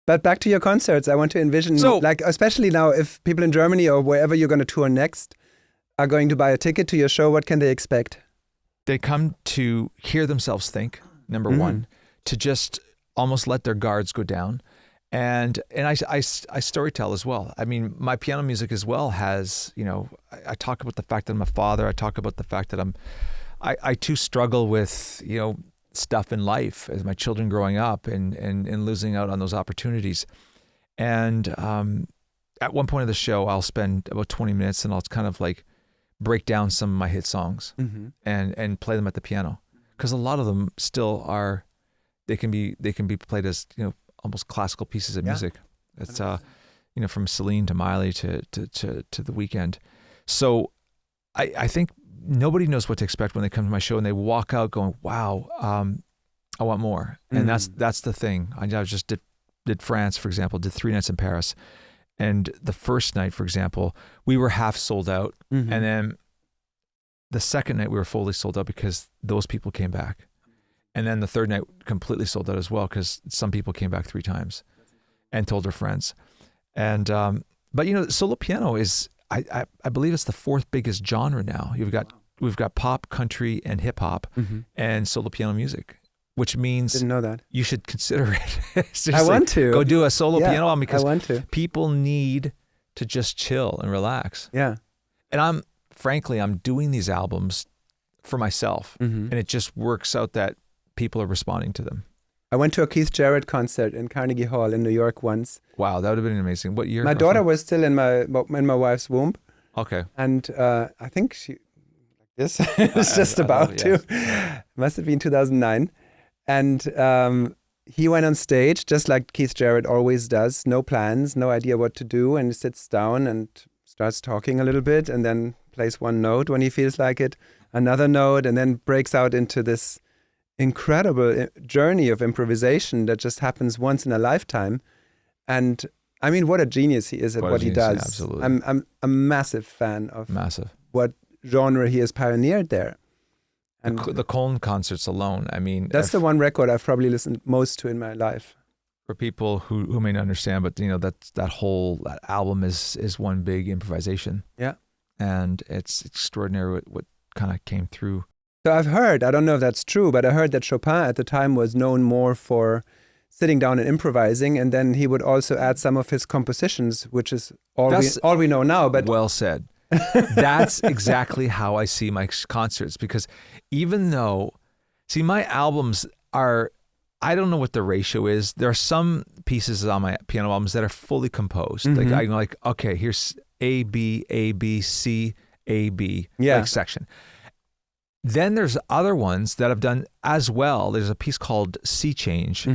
But back to your concerts, I want to envision, So- like, especially now, if people in Germany or wherever you're going to tour next are going to buy a ticket to your show, what can they expect? They come to hear themselves think, number one, to just almost let their guards go down. And I storytell as well. I mean, my piano music as well has, I talk about the fact that I'm a father. I talk about the fact that I too struggle with, stuff in life as my children growing up and losing out on those opportunities. And at one point of the show, I'll spend about 20 minutes and I'll kind of like break down some of my hit songs and play them at the piano. Because a lot of them still are, they can be played as, almost classical pieces of music. It's from Celine to Miley to the Weeknd. So I think nobody knows what to expect when they come to my show and they walk out going, wow, I want more. And that's the thing. I just did France, for example, did 3 nights in Paris. And the first night, for example, we were half sold out. And then the second night we were fully sold out because those people came back. And then the third night completely sold out as well because some people came back 3 times and told their friends. And but solo piano is I believe it's the 4th biggest genre now. We've got pop, country, and hip hop, and solo piano music, which means Didn't know that. you should consider it. I want to go do a solo piano album because I want to. people need to just chill and relax. Yeah. And I'm doing these albums for myself, and it just works out that people are responding to them. I went to a Keith Jarrett concert in Carnegie Hall in New York once. Wow, that would have been amazing. What year? My daughter was still in my wife's womb, Okay. and I think she this is just about to. Must have been 2009, and he went on stage just like Keith Jarrett always does. No plans, no idea what to do, and he sits down and starts talking a little bit, and then plays one note when he feels like it, another note, and then breaks out into this incredible journey of improvisation that just happens once in a lifetime. And I mean, what a genius he is at what he does. Yeah, absolutely. I'm a massive fan of what genre he has pioneered there. And the Cologne concerts alone, I mean, that's the one record I've probably listened most to in my life. For people who may not understand, but that whole album is one big improvisation. Yeah. And it's extraordinary what kind of came through. So I've heard, I don't know if that's true, but I heard that Chopin at the time was known more for sitting down and improvising, and then he would also add some of his compositions, which is all we know now. But well said. That's exactly how I see my concerts, because even though, my albums are, I don't know what the ratio is. There are some pieces on my piano albums that are fully composed. Like I'm like, okay, here's A, B, A, B, C, A, B, like section. Then there's other ones that I've done as well. There's a piece called Sea Change.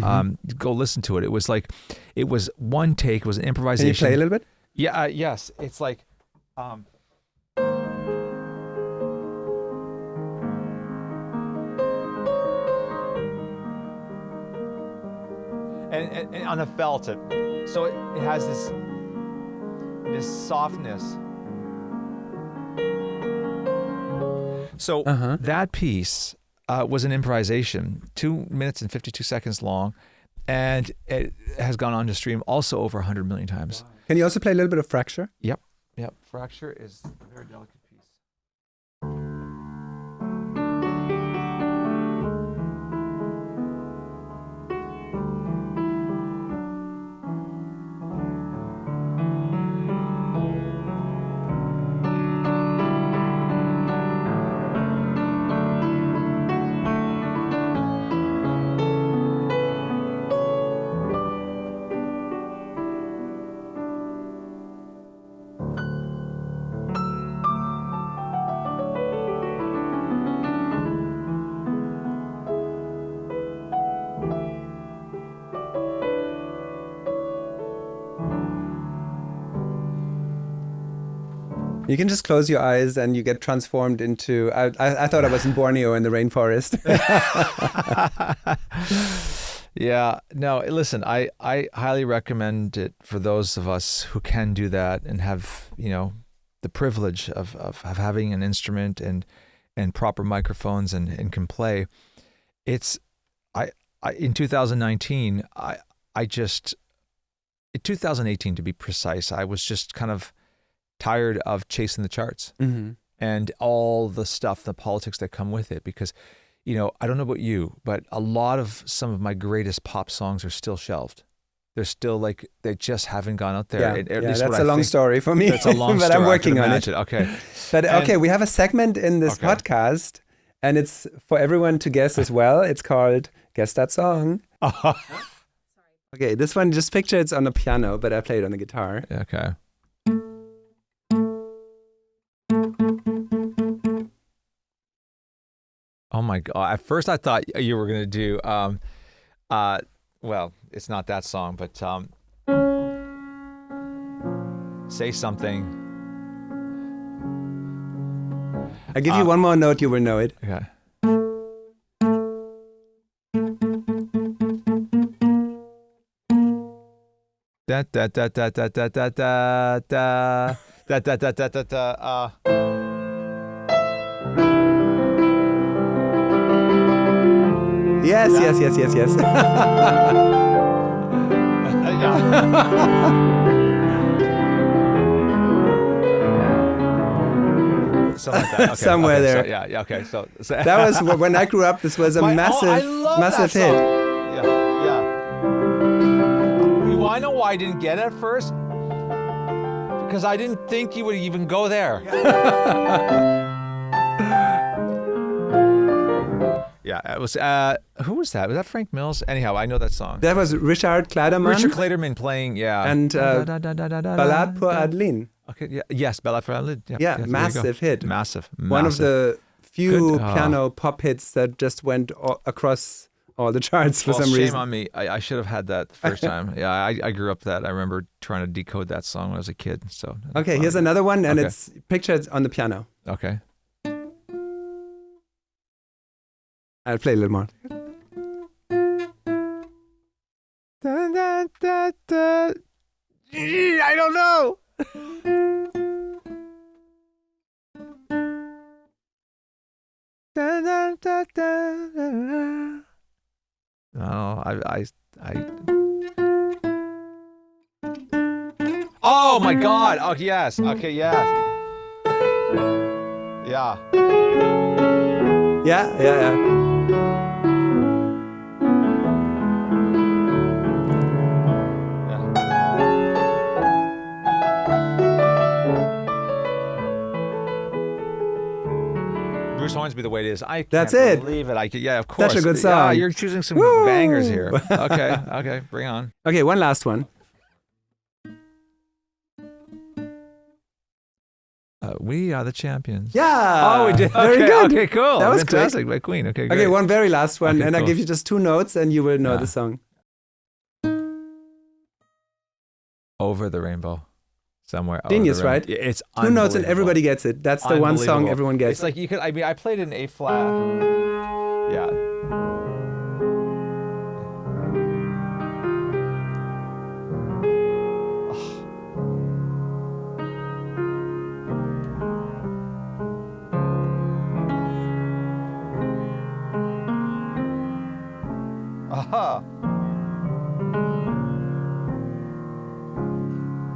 Go listen to it. It was one take. It was an improvisation. Can you play a little bit? Yeah. Yes. It's like. And on the felt, so it has this softness. So that piece was an improvisation, 2 minutes and 52 seconds long, and it has gone on to stream also over 100 million times. Wow. Can you also play a little bit of Fracture? Yep. Fracture is a very delicate piece. You can just close your eyes and you get transformed into. I thought I was in Borneo in the rainforest. Yeah, no, listen, I highly recommend it for those of us who can do that and have, the privilege of having an instrument and proper microphones and can play. It's, in 2019, in 2018 to be precise, I was just kind of tired of chasing the charts and all the stuff, the politics that come with it. Because, I don't know about you, but a lot of some of my greatest pop songs are still shelved. They're still they just haven't gone out there. That's a long story for me. That's a long story. But I'm working on it. Okay. But we have a segment in this podcast, and it's for everyone to guess as well. It's called Guess That Song. Okay, this one, just picture it's on the piano, but I play it on the guitar. Okay. Oh my God. At first I thought you were going to do, well, it's not that song, but Say Something. I give you one more note, you will know it. Okay. Da da da da da da da da da da da da da da da. Yes. Something like that. Okay, somewhere there. So, yeah. Okay. So that was when I grew up. This was a massive hit. Yeah. I know why I didn't get it at first. Because I didn't think you would even go there. Yeah, it was. Who was that? Was that Frank Mills? Anyhow, I know that song. That was Richard Kleiderman. Richard Kleiderman playing, yeah. And Ballade pour Adeline. Okay, yeah, yes, Ballade pour Adeline. Yeah, massive hit. Massive. One of the few piano pop hits that just went across all the charts for some reason. Shame on me. I should have had that the first time. Yeah, I grew up that. I remember trying to decode that song when I was a kid. So. Okay, here's another one, and it's pictured on the piano. Okay. I'll play a little more. I don't know. No, I. Oh my God! Oh yes. Okay, yes. Yeah. Yeah. Bruce Hornsby, The Way It Is. I can't That's it. believe it. Yeah, of course. Such a good song. Yeah, you're choosing some bangers here. Okay, bring on. Okay, one last one. We Are the Champions. Yeah. Oh, we did. Very good. Okay, cool. That was fantastic. quick. By Queen. Okay, great. Okay, one very last one, Okay, and cool. I'll give you just 2 notes, and you will know the song. Over the Rainbow. Somewhere. Genius, over the right? rainbow. It's 2 notes, and everybody gets it. That's the one song everyone gets. It's like you could. I mean, I played it in A flat. Yeah. Aha.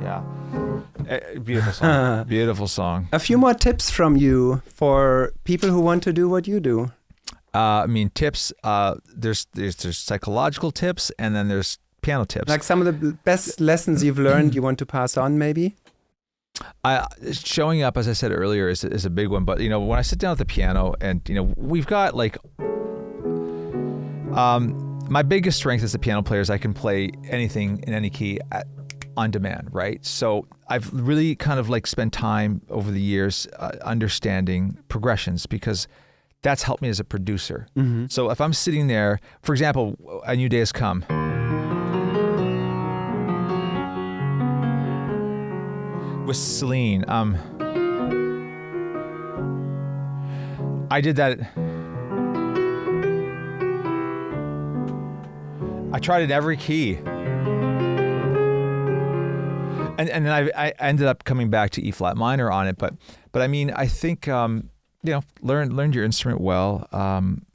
Yeah. Beautiful song. Beautiful song. A few more tips from you for people who want to do what you do. I mean, tips. There's psychological tips, and then there's piano tips. Like some of the best lessons you've learned, you want to pass on, maybe. Showing up, as I said earlier, is a big one. But when I sit down at the piano, and we've got like, my biggest strength as a piano player is I can play anything in any key on demand, right? So I've really kind of like spent time over the years understanding progressions, because that's helped me as a producer. Mm-hmm. So if I'm sitting there, for example, A New Day Has Come. With Celine, I did that. I tried it every key. And then I ended up coming back to E flat minor on it, but I mean, I think learned your instrument well,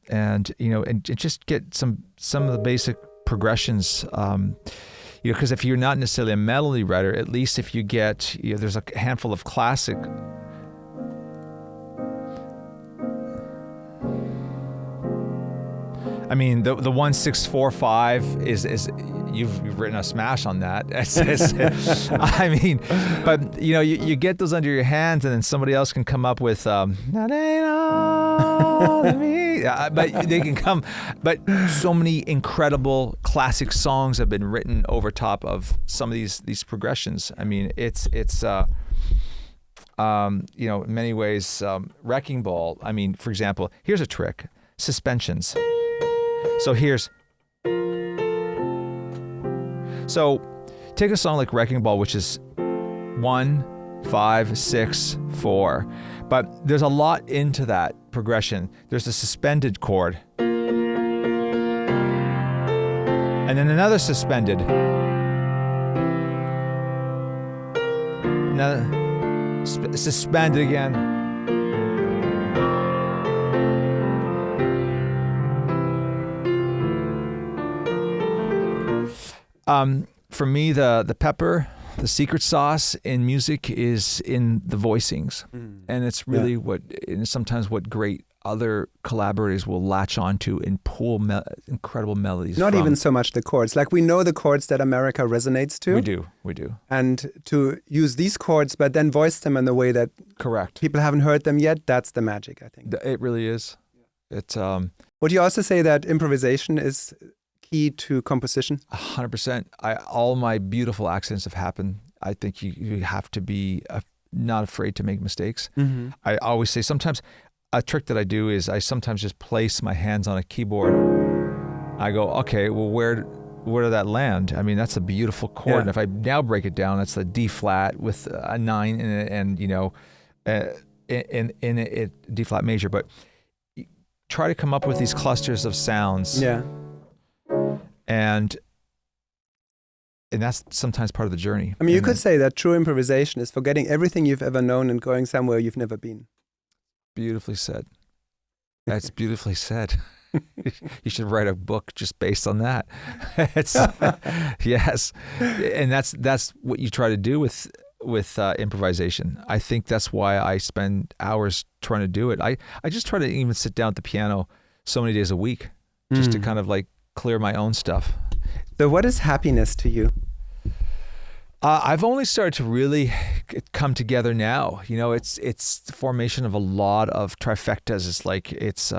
and just get some of the basic progressions. because if you're not necessarily a melody writer, at least if you get, there's a handful of classic. I mean, the 1645 is you've written a smash on that. I mean, but you get those under your hands, and then somebody else can come up with but they can come. But so many incredible classic songs have been written over top of some of these progressions. I mean, it's in many ways, Wrecking Ball. I mean, for example, here's a trick: suspensions. So take a song like Wrecking Ball, which is 1, 5, 6, 4. But there's a lot into that progression. There's a suspended chord. And then another suspended. Another suspended again. For me, the pepper, the secret sauce in music is in the voicings. And it's really and sometimes what great other collaborators will latch onto and pull incredible melodies Not from. even so much the chords. Like, we know the chords that America resonates to. We do. And to use these chords, but then voice them in the way that Correct. people haven't heard them yet, that's the magic, I think. It really is. It's Would you also say that improvisation is key to composition? 100%. All my beautiful accents have happened. I think you have to be not afraid to make mistakes. Mm-hmm. I always say, sometimes a trick that I do is I sometimes just place my hands on a keyboard. I go, okay, well, where did that land? I mean, that's a beautiful chord. Yeah. And if I now break it down, it's a D flat with a 9 in it, and in it D flat major. But try to come up with these clusters of sounds. Yeah. And that's sometimes part of the journey. I mean, you could say that true improvisation is forgetting everything you've ever known and going somewhere you've never been. Beautifully said. That's beautifully said. You should write a book just based on that. Yes, and that's what you try to do with improvisation. I think that's why I spend hours trying to do it. I just try to even sit down at the piano so many days a week, just to kind of like clear my own stuff. So what is happiness to you? I've only started to really come together now. It's the formation of a lot of trifectas. It's like it's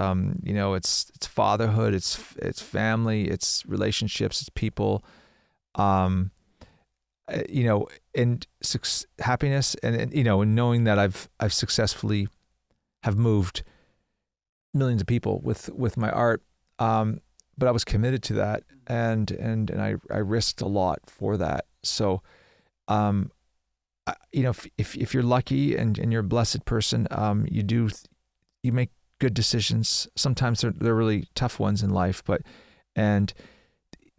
fatherhood, it's family, it's relationships, it's people, and happiness, and knowing that I've successfully have moved millions of people with my art. But I was committed to that, and I risked a lot for that. So, if you're lucky and you're a blessed person, you make good decisions. Sometimes they're really tough ones in life, and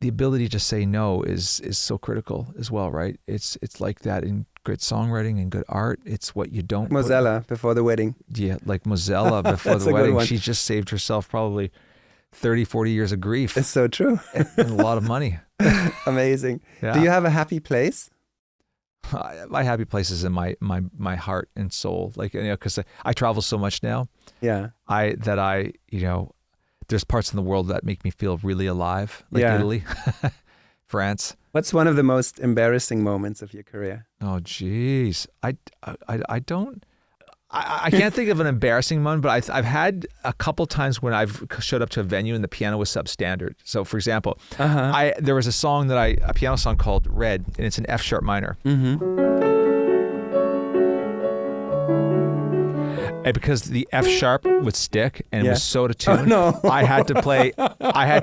the ability to say no is so critical as well, right? It's like that in great songwriting and good art. It's what you don't. Mozella before the wedding. Yeah, like Mozella before the wedding. She just saved herself probably 30, 40 years of grief. It's so true. And a lot of money. Amazing. Yeah. Do you have a happy place? My happy place is in my heart and soul. Like, because I travel so much now. Yeah. There's parts in the world that make me feel really alive, like Italy, France. What's one of the most embarrassing moments of your career? Oh, geez. I can't think of an embarrassing one, but I've had a couple times when I've showed up to a venue and the piano was substandard. So, for example, there was a piano song called Red, and it's an F sharp minor. Mm-hmm. And because the F sharp would stick and it was so to tune, oh, no. I had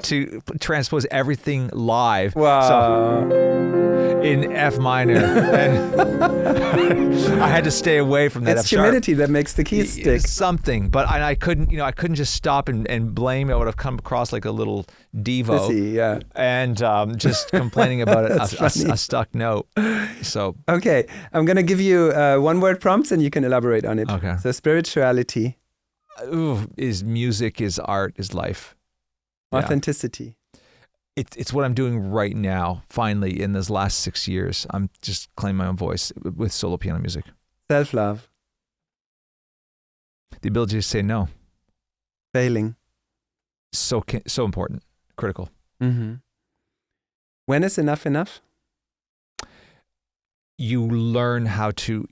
to transpose everything live. Wow. So, in F minor, and I had to stay away from that. It's F sharp. humidity that makes the keys stick. Something, but I couldn't just stop and blame. I would have come across like a little Devo, Pissy, yeah. and just complaining about a stuck note. So okay, I'm gonna give you one-word prompts, and you can elaborate on it. Okay. So spirituality, is music, is art, is life. authenticity. it's what I'm doing right now. Finally, in this last 6 years, I'm just claiming my own voice with solo piano music. Self-love. The ability to say no. Failing. So important, critical. Mm-hmm. When is enough enough? You learn how to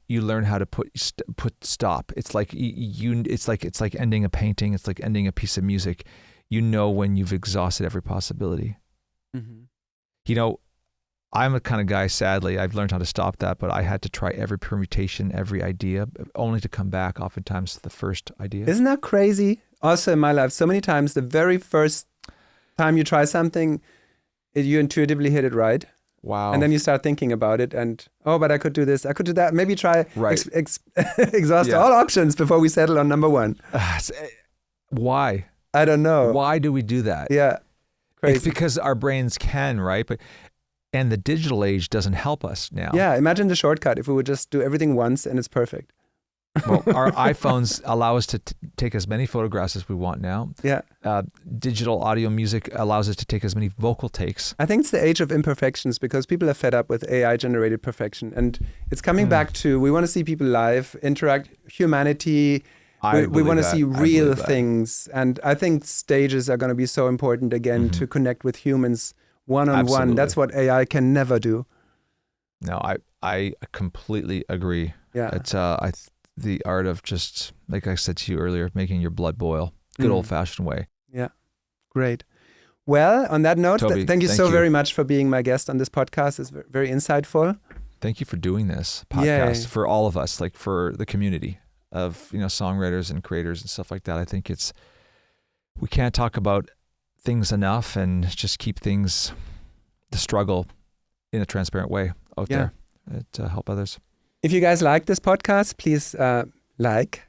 put stop. It's like it's like ending a painting. It's like ending a piece of music. You know when you've exhausted every possibility. Mm-hmm. You know, I'm a kind of guy, sadly, I've learned how to stop that, but I had to try every permutation, every idea, only to come back oftentimes to the first idea. Isn't that crazy? Also in my life, so many times, the very first time you try something, you intuitively hit it right. Wow. And then you start thinking about it and, but I could do this, I could do that. Maybe try exhaust all options before we settle on number one. Why? I don't know. Why do we do that? Yeah. Crazy. It's because our brains can, right? And the digital age doesn't help us now. Yeah, imagine the shortcut if we would just do everything once and it's perfect. Well, our iPhones allow us to take as many photographs as we want now. Yeah. Digital audio music allows us to take as many vocal takes. I think it's the age of imperfections because people are fed up with AI-generated perfection. And it's coming back to, we want to see people live, interact, humanity. We want to see real things. And I think stages are going to be so important again to connect with humans one-on-one. That's what AI can never do. No, I completely agree. Yeah. It's the art of just, like I said to you earlier, making your blood boil. Good old-fashioned way. Yeah. Great. Well, on that note, Toby, thank you so very much for being my guest on this podcast. It's very insightful. Thank you for doing this podcast for all of us, like for the community of, songwriters and creators and stuff like that. I think we can't talk about things enough and just keep the struggle in a transparent way out there to help others. If you guys like this podcast, please like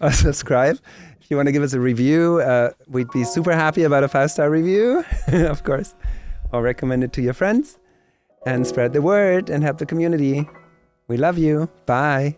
or subscribe. If you want to give us a review, we'd be super happy about a 5-star review, of course, or recommend it to your friends and spread the word and help the community. We love you. Bye.